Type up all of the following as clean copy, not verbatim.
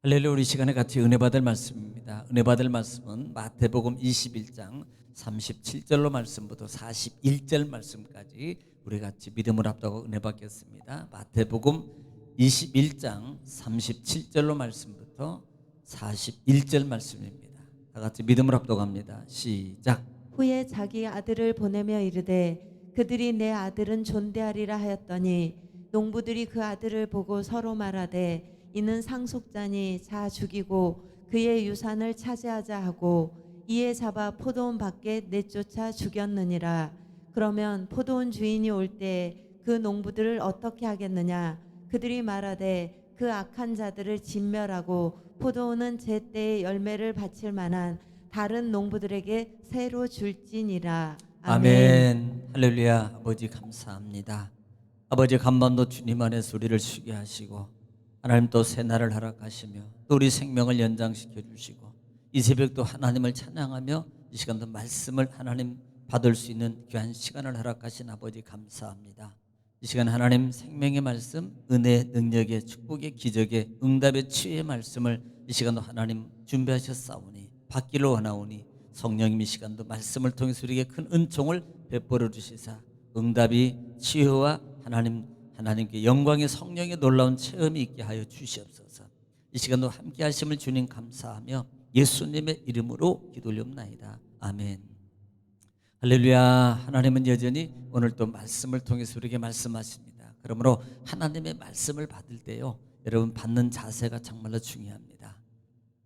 할렐루야. 우리 시간에 같이 은혜 받을 말씀입니다. 은혜 받을 말씀은 마태복음 21장 37절로 말씀부터 41절 말씀까지 우리 같이 믿음을 앞두고 은혜 받겠습니다. 마태복음 21장 37절로 말씀부터 41절 말씀입니다. 다 같이 믿음을 앞두고 합니다. 시작. 후에 자기 아들을 보내며 이르되 그들이 내 아들은 존대하리라 하였더니 농부들이 그 아들을 보고 서로 말하되 이는 상속자니 자 죽이고 그의 유산을 차지하자 하고 이에 잡아 포도원 밖에 내쫓아 죽였느니라. 그러면 포도원 주인이 올 때 그 농부들을 어떻게 하겠느냐? 그들이 말하되 그 악한 자들을 진멸하고 포도원은 제때에 열매를 바칠 만한 다른 농부들에게 새로 줄지니라. 아멘. 아멘. 할렐루야. 아버지 감사합니다. 아버지 간밤도 주님 안에서 우리를 쉬게 하시고 하나님 또 새날을 허락하시며 또 우리 생명을 연장시켜 주시고 이 새벽도 하나님을 찬양하며 이 시간도 말씀을 하나님 받을 수 있는 귀한 시간을 허락하신 아버지 감사합니다. 이 시간 하나님 생명의 말씀, 은혜, 능력의 축복의 기적의 응답의 치유의 말씀을 이 시간도 하나님 준비하셨사오니 받기를 원하오니 성령님 이 시간도 말씀을 통해서 우리에게 큰 은총을 베풀어 주시사 응답이 치유와 하나님께 영광의 성령의 놀라운 체험이 있게 하여 주시옵소서. 이 시간도 함께 하심을 주님 감사하며 예수님의 이름으로 기도 올립나이다. 아멘. 할렐루야. 하나님은 여전히 오늘 또 말씀을 통해서 우리에게 말씀하십니다. 그러므로 하나님의 말씀을 받을 때요, 여러분 받는 자세가 정말로 중요합니다.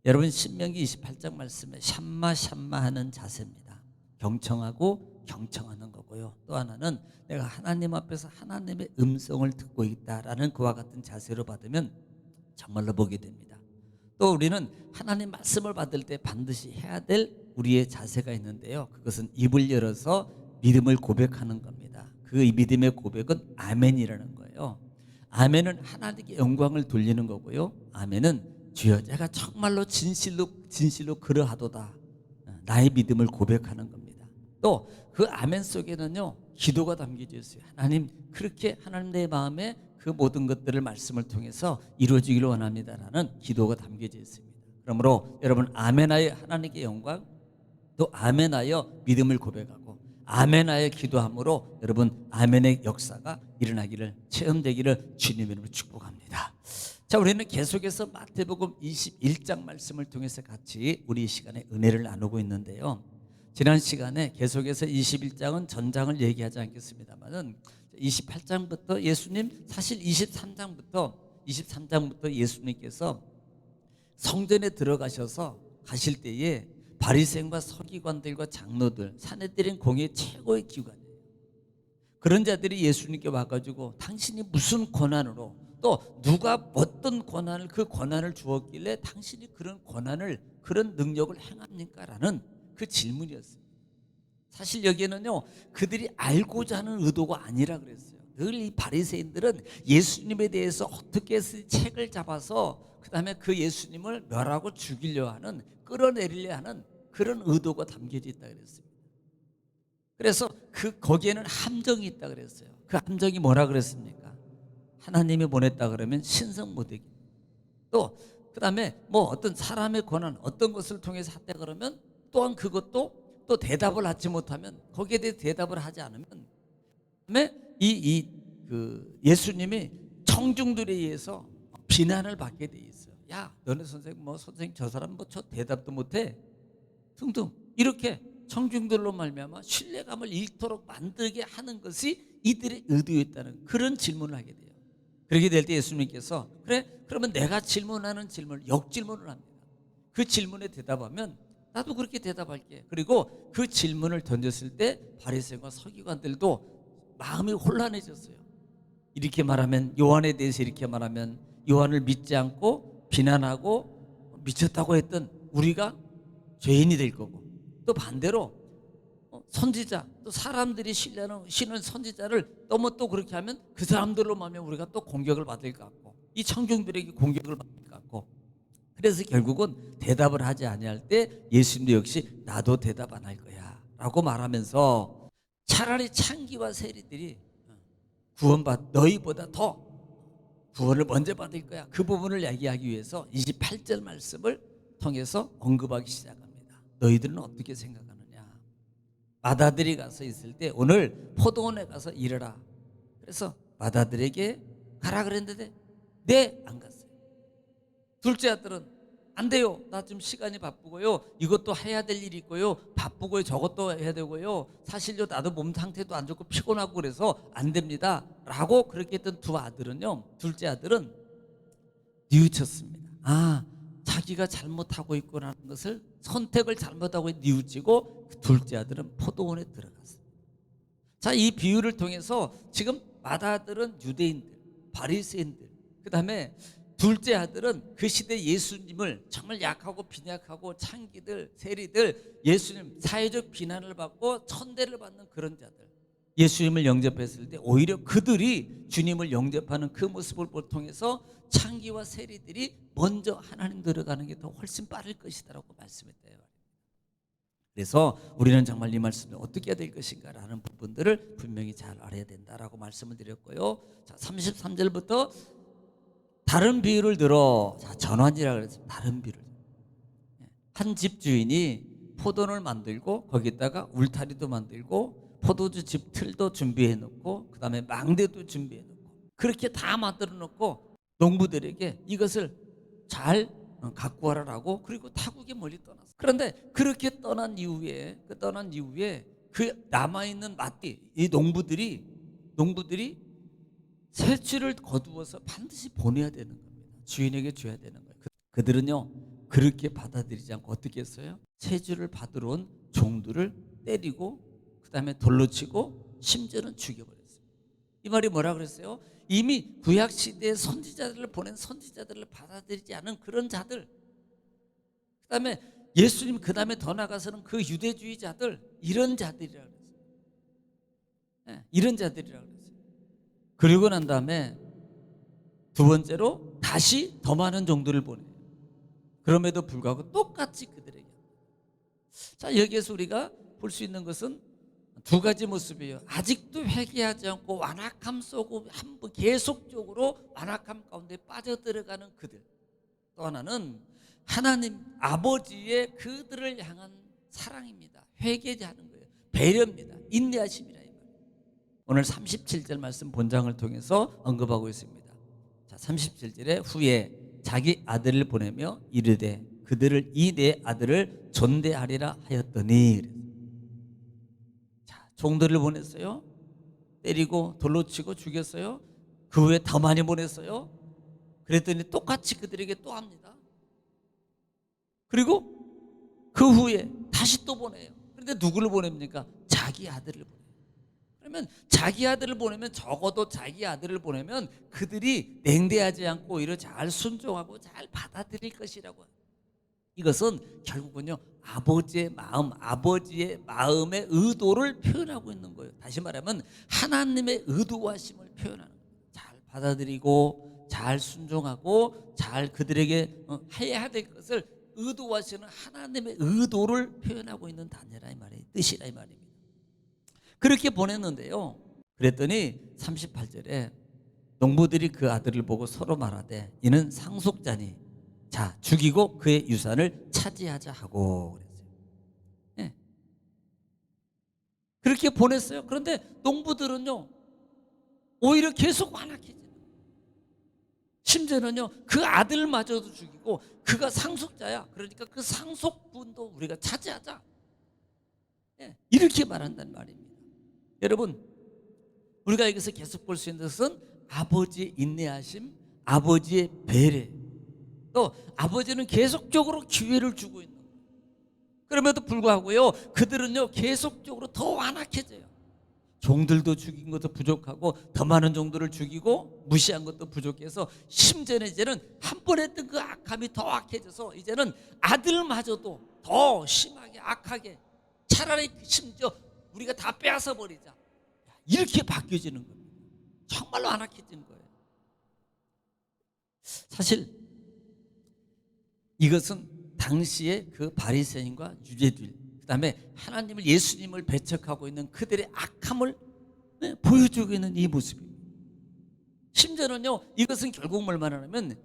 여러분 신명기 28장 말씀에 샴마 하는 자세입니다. 경청하고 경청하는 거고요. 또 하나는 내가 하나님 앞에서 하나님의 음성을 듣고 있다라는 그와 같은 자세로 받으면 정말로 복이 됩니다. 또 우리는 하나님 말씀을 받을 때 반드시 해야 될 우리의 자세가 있는데요, 그것은 입을 열어서 믿음을 고백하는 겁니다. 그 믿음의 고백은 아멘이라는 거예요. 아멘은 하나님께 영광을 돌리는 거고요. 아멘은 주여 내가 정말로 진실로 그러하도다, 나의 믿음을 고백하는 겁니다. 또 그 아멘 속에는요 기도가 담겨져 있어요. 하나님, 그렇게 하나님 내 마음에 그 모든 것들을 말씀을 통해서 이루어지기를 원합니다라는 기도가 담겨져 있습니다. 그러므로 여러분 아멘하여 하나님께 영광, 또 아멘하여 믿음을 고백하고 아멘하여 기도함으로 여러분 아멘의 역사가 일어나기를, 체험되기를 주님의 이름으로 축복합니다. 자, 우리는 계속해서 마태복음 21장 말씀을 통해서 같이 우리 시간에 은혜를 나누고 있는데요, 지난 시간에 계속해서 21장은 전장을 얘기하지 않겠습니다만은 28장부터 예수님, 사실 23장부터 예수님께서 성전에 들어가셔서 가실 때에 바리새인과 서기관들과 장로들, 사내들인 공의 최고의 기관이에요. 그런 자들이 예수님께 와가지고 당신이 무슨 권한으로, 또 누가 어떤 권한을, 그 권한을 주었길래 당신이 그런 권한을, 그런 능력을 행합니까? 라는 그 질문이었어요. 사실 여기에는요 그들이 알고자 하는 의도가 아니라 그랬어요. 늘 이 바리새인들은 예수님에 대해서 어떻게 해서 책을 잡아서 그 다음에 그 예수님을 멸하고 죽이려 하는, 끌어내리려 하는 그런 의도가 담겨져 있다 그랬습니다. 그래서 거기에는 함정이 있다 그랬어요. 그 함정이 뭐라 그랬습니까? 하나님이 보냈다 그러면 신성 모독이, 또 그 다음에 뭐 어떤 사람의 권한, 어떤 것을 통해서 했다 그러면 또한 그것도 또 대답을 하지 못하면, 거기에 대해 대답을 하지 않으면, 그다음에 예수님이 청중들에 의해서 비난을 받게 돼 있어요. 야, 너네 선생님 저 사람 저 대답도 못해 등등, 이렇게 청중들로 말미암아 신뢰감을 잃도록 만들게 하는 것이 이들의 의도였다는 그런 질문을 하게 돼요. 그렇게 될 때 예수님께서 그래, 그러면 내가 질문하는 질문을 역질문을 합니다. 그 질문에 대답하면 나도 그렇게 대답할게. 그리고 그 질문을 던졌을 때 바리새인과 서기관들도 마음이 혼란해졌어요. 이렇게 말하면, 요한에 대해서 이렇게 말하면 요한을 믿지 않고 비난하고 미쳤다고 했던 우리가 죄인이 될 거고, 또 반대로 선지자, 또 사람들이 신은 선지자를 너무 또 그렇게 하면 그 사람들로 말하면 우리가 또 공격을 받을 것 같고, 이 청중들에게 공격을 받을 것 같고, 그래서 결국은 대답을 하지 아니할 때 예수님도 역시 나도 대답 안 할 거야 라고 말하면서 차라리 창기와 세리들이 구원받 너희보다 더 구원을 먼저 받을 거야. 그 부분을 이야기하기 위해서 28절 말씀을 통해서 언급하기 시작합니다. 너희들은 어떻게 생각하느냐? 맏아들이 가서 있을 때 오늘 포도원에 가서 일하라. 그래서 맏아들에게 가라 그랬는데 네, 안 갔어요. 둘째 아들은 안 돼요. 나 지금 시간이 바쁘고요. 이것도 해야 될 일이 있고요. 바쁘고요. 저것도 해야 되고요. 사실요 나도 몸 상태도 안 좋고 피곤하고 그래서 안 됩니다. 라고 그렇게 했던 두 아들은요. 둘째 아들은 뉘우쳤습니다. 아, 자기가 잘못하고 있구나라는 것을 선택을 잘못하고 뉘우치고 그 둘째 아들은 포도원에 들어갔어요. 자, 이 비유를 통해서 지금 맏아들은 유대인들, 바리새인들, 그 다음에 둘째 아들은 그 시대 예수님을 정말 약하고 빈약하고 창기들, 세리들, 예수님 사회적 비난을 받고 천대를 받는 그런 자들, 예수님을 영접했을 때 오히려 그들이 주님을 영접하는 그 모습을 통해서 창기와 세리들이 먼저 하나님 들어가는 게 더 훨씬 빠를 것이다라고 말씀했대요. 그래서 우리는 정말 이 말씀을 어떻게 해야 될 것인가라는 부분들을 분명히 잘 알아야 된다라고 말씀을 드렸고요. 자, 33절부터 다른 비유를 들어, 자, 전환이라고 그랬어요. 다른 비유를. 한 집 주인이 포도를 만들고 거기다가 울타리도 만들고 포도주 집 틀도 준비해 놓고 그 다음에 망대도 준비해 놓고 그렇게 다 만들어 놓고 농부들에게 이것을 잘 갖고 와라라고 그리고 타국에 멀리 떠났어요. 그런데 그렇게 떠난 이후에 그 남아있는 마띠 이 농부들이 세출을 거두어서 반드시 보내야 되는 겁니다. 주인에게 줘야 되는 거예요. 그들은요 그렇게 받아들이지 않고 어떻게 했어요? 세주를 받으러 온 종들을 때리고 그 다음에 돌로 치고 심지어는 죽여버렸어요. 이 말이 뭐라 그랬어요? 이미 구약 시대의 선지자들을 보낸 선지자들을 받아들이지 않은 그런 자들, 그 다음에 예수님 그 다음에 더 나가서는 그 유대주의자들, 이런 자들이라고 그랬어요. 네, 이런 자들이라고 그랬어요. 그리고 난 다음에 두 번째로 다시 더 많은 종들을 보내요. 그럼에도 불구하고 똑같이 그들에게. 자, 여기에서 우리가 볼 수 있는 것은 두 가지 모습이에요. 아직도 회개하지 않고 완악함 속으로 한번 계속적으로 완악함 가운데 빠져들어가는 그들. 또 하나는 하나님 아버지의 그들을 향한 사랑입니다. 회개하는 거예요. 배려입니다. 인내하심이라. 오늘 37절 말씀 본장을 통해서 언급하고 있습니다. 자, 37절에 후에 자기 아들을 보내며 이르되 그들을 이 내 아들을 존대하리라 하였더니. 자, 종들을 보냈어요. 때리고 돌로 치고 죽였어요. 그 후에 더 많이 보냈어요. 그랬더니 똑같이 그들에게 또 합니다. 그리고 그 후에 다시 또 보내요. 그런데 누구를 보냅니까? 자기 아들을 보내요. 그러면 자기 아들을 보내면 적어도 자기 아들을 보내면 그들이 냉대하지 않고 오히려 잘 순종하고 잘 받아들일 것이라고. 이것은 결국은요 아버지의 마음, 아버지의 마음의 의도를 표현하고 있는 거예요. 다시 말하면 하나님의 의도하심을 표현하는 거예요. 잘 받아들이고 잘 순종하고 잘 그들에게 해야 될 것을 의도하시는 하나님의 의도를 표현하고 있는 단어라 이 말이에요. 뜻이라 이 말입니다. 그렇게 보냈는데요. 그랬더니 38절에 농부들이 그 아들을 보고 서로 말하되 이는 상속자니 자 죽이고 그의 유산을 차지하자 하고 그랬어요. 네. 그렇게 보냈어요. 그런데 농부들은요 오히려 계속 완악해져요. 심지어는요 그 아들마저도 죽이고 그가 상속자야. 그러니까 그 상속분도 우리가 차지하자. 네. 이렇게 말한다는 말입니다. 여러분 우리가 여기서 계속 볼 수 있는 것은 아버지의 인내하심, 아버지의 배려, 또 아버지는 계속적으로 기회를 주고 있는 거예요. 그럼에도 불구하고요 그들은요 계속적으로 더 완악해져요. 종들도 죽인 것도 부족하고 더 많은 종들을 죽이고 무시한 것도 부족해서 심지어는 이제는 한 번 했던 그 악함이 더 악해져서 이제는 아들마저도 더 심하게 악하게 차라리 심지어 우리가 다 빼앗아 버리자 이렇게 바뀌어지는 겁니다. 정말로 안악해지는 거예요. 사실 이것은 당시에 그 바리새인과 유대주의 그 다음에 하나님을 예수님을 배척하고 있는 그들의 악함을 보여주고 있는 이 모습입니다. 심지어는요, 이것은 결국 뭘 말하냐면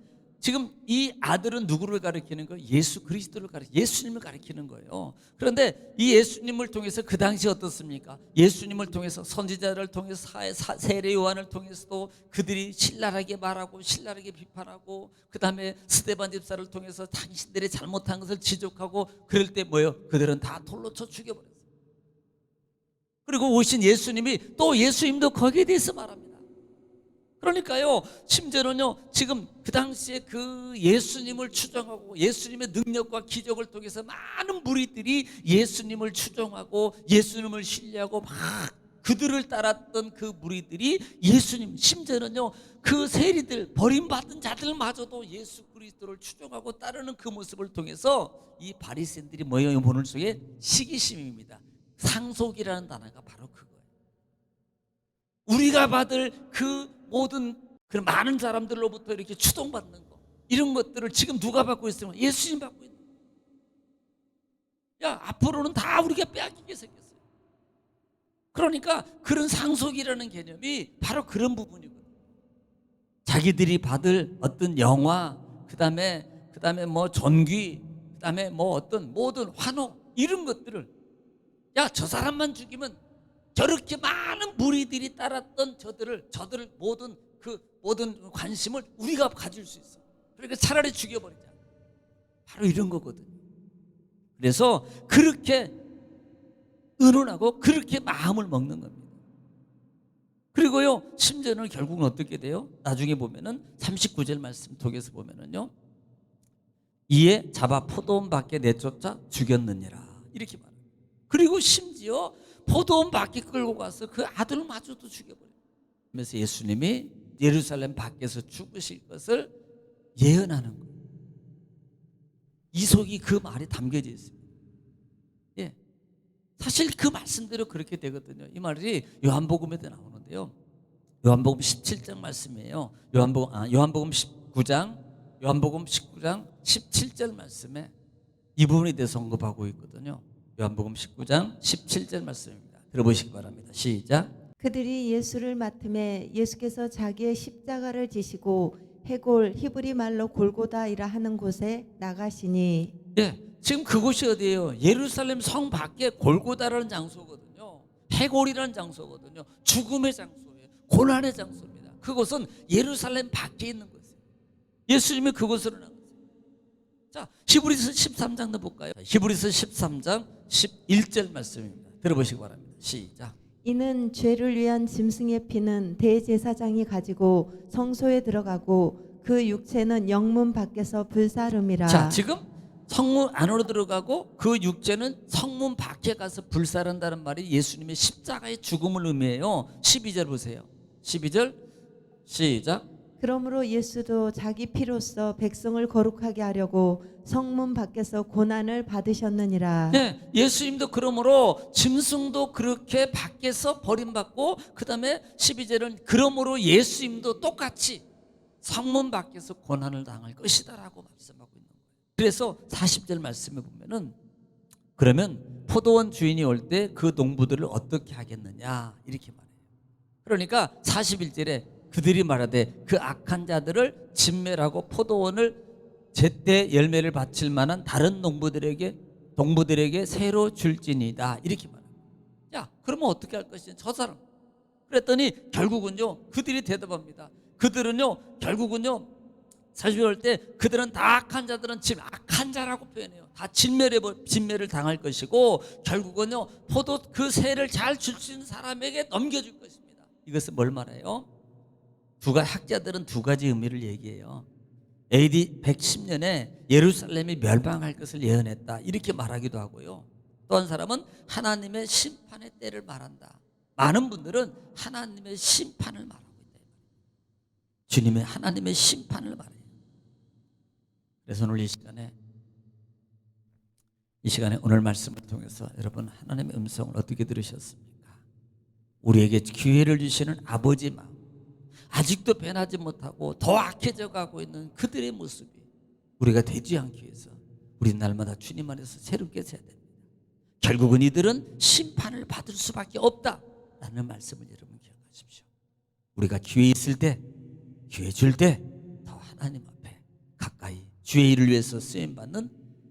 지금 이 아들은 누구를 가리키는 거예요? 예수 그리스도를 예수님을 가리키는 거예요. 그런데 이 예수님을 통해서 그 당시 어떻습니까? 예수님을 통해서 선지자를 통해서 세례 요한을 통해서도 그들이 신랄하게 말하고 신랄하게 비판하고, 그 다음에 스데반 집사를 통해서 당신들이 잘못한 것을 지적하고, 그럴 때 뭐예요? 그들은 다 돌로 쳐 죽여버렸어요. 그리고 오신 예수님이 또 예수님도 거기에 대해서 말합니다. 그러니까요, 심지어는요, 지금 그 당시에 그 예수님을 추종하고 예수님의 능력과 기적을 통해서 많은 무리들이 예수님을 추종하고 예수님을 신뢰하고 막 그들을 따랐던 그 무리들이 예수님, 심지어는요 그 세리들, 버림받은 자들마저도 예수 그리스도를 추종하고 따르는 그 모습을 통해서 이 바리새인들이 뭐예요? 본을 속에 시기심입니다. 상속이라는 단어가 바로 그거예요. 우리가 받을 그 모든 그 많은 사람들로부터 이렇게 추동받는 거, 이런 것들을 지금 누가 받고 있어요? 예수님 받고 있는 거예요. 야, 앞으로는 다 우리가 빼앗기게 생겼어요. 그러니까 그런 상속이라는 개념이 바로 그런 부분이거든요. 자기들이 받을 어떤 영화, 그다음에 뭐 전귀, 그다음에 뭐 어떤 모든 환호, 이런 것들을, 야, 저 사람만 죽이면 저렇게 많은 무리들이 따랐던 저들을 모든 관심을 우리가 가질 수 있어. 그러니까 차라리 죽여버리자. 바로 이런 거거든요. 그래서 그렇게 의논하고 그렇게 마음을 먹는 겁니다. 그리고요, 심지어는 결국은 어떻게 돼요? 나중에 보면은 39절 말씀 통해서 보면은요, 이에 잡아 포도원 밖에 내쫓아 죽였느니라, 이렇게 말해요. 그리고 심지어 포도원 밖에 끌고 가서 그 아들마저도 죽여버려요. 그래서 예수님이 예루살렘 밖에서 죽으실 것을 예언하는 거예요. 이속이 그 말에 담겨져 있습니다. 예, 사실 그 말씀대로 그렇게 되거든요. 이 말이 요한복음에도 나오는데요, 요한복음 17장 말씀이에요. 요한복음 19장 17절 말씀에 이 부분에 대해서 언급하고 있거든요. 요한복음 19장 17절 말씀입니다. 들어보시기 바랍니다. 시작. 그들이 예수를 맡음에 예수께서 자기의 십자가를 지시고 해골 히브리 말로 골고다이라 하는 곳에 나가시니. 예, 지금 그곳이 어디예요? 예루살렘 성 밖에 골고다라는 장소거든요. 해골이라는 장소거든요. 죽음의 장소예요. 고난의 장소입니다. 그곳은 예루살렘 밖에 있는 곳이에요. 예수님이 그곳으로 나갔어요. 자, 히브리서 13장도 볼까요? 히브리서 13장 11절 말씀입니다. 들어보시기 바랍니다. 시작. 이는 죄를 위한 짐승의 피는 대제사장이 가지고 성소에 들어가고 그 육체는 영문 밖에서 불사름이라. 자, 지금 성문 안으로 들어가고 그 육체는 성문 밖에 가서 불사른다는 말이 예수님의 십자가의 죽음을 의미해요. 12절 보세요. 12절 시작. 그러므로 예수도 자기 피로써 백성을 거룩하게 하려고 성문 밖에서 고난을 받으셨느니라. 네, 예수님도 그러므로 짐승도 그렇게 밖에서 버림받고, 그 다음에 12절은 그러므로 예수님도 똑같이 성문 밖에서 고난을 당할 것이다 라고 말씀하고 있는 거예요. 그래서 40절 말씀에 보면은, 그러면 포도원 주인이 올 때 그 농부들을 어떻게 하겠느냐, 이렇게 말해요. 그러니까 41절에 그들이 말하되 그 악한 자들을 진멸하고 포도원을 제때 열매를 바칠 만한 다른 농부들에게 새로 줄지니다, 이렇게 말합니다. 야, 그러면 어떻게 할 것이냐, 저 사람. 그랬더니 결국은요, 그들이 대답합니다. 그들은요, 결국은요, 40절 때 그들은 다 악한 자들은 악한 자라고 표현해요. 다 진멸을 당할 것이고, 결국은요, 포도 그 새를 잘 줄 수 있는 사람에게 넘겨줄 것입니다. 이것은 뭘 말해요? 학자들은 두 가지 의미를 얘기해요. AD 110년에 예루살렘이 멸망할 것을 예언했다, 이렇게 말하기도 하고요. 또 한 사람은 하나님의 심판의 때를 말한다. 많은 분들은 하나님의 심판을 말하고 있다. 주님의 하나님의 심판을 말해요. 그래서 오늘 이 시간에 오늘 말씀을 통해서 여러분, 하나님의 음성을 어떻게 들으셨습니까? 우리에게 기회를 주시는 아버지 마음, 아직도 변하지 못하고 더 악해져 가고 있는 그들의 모습이 우리가 되지 않기 위해서 우리 날마다 주님 안에서 새롭게 서야 됩니다. 결국은 이들은 심판을 받을 수밖에 없다라는 말씀을 여러분 기억하십시오. 우리가 기회 있을 때 기회 줄 때 더 하나님 앞에 가까이 주의 일을 위해서 쓰임 받는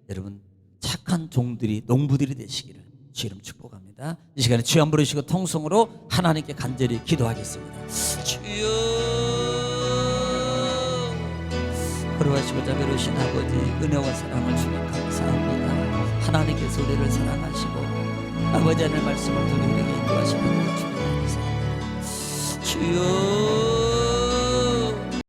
여러분 착한 종들이 농부들이 되시기를 주 이름 축복합니다. 이 시간에 주여 한번 부르시고 통성으로 하나님께 간절히 기도하겠습니다. 주여 거룩하시고 자비로우신 아버지 은혜와 사랑을 주님 감사합니다. 하나님께서 우리를 사랑하시고 아버지 하나님의 말씀을 통해 우리에게 인도하시는 것 주님 감사합니다. 주여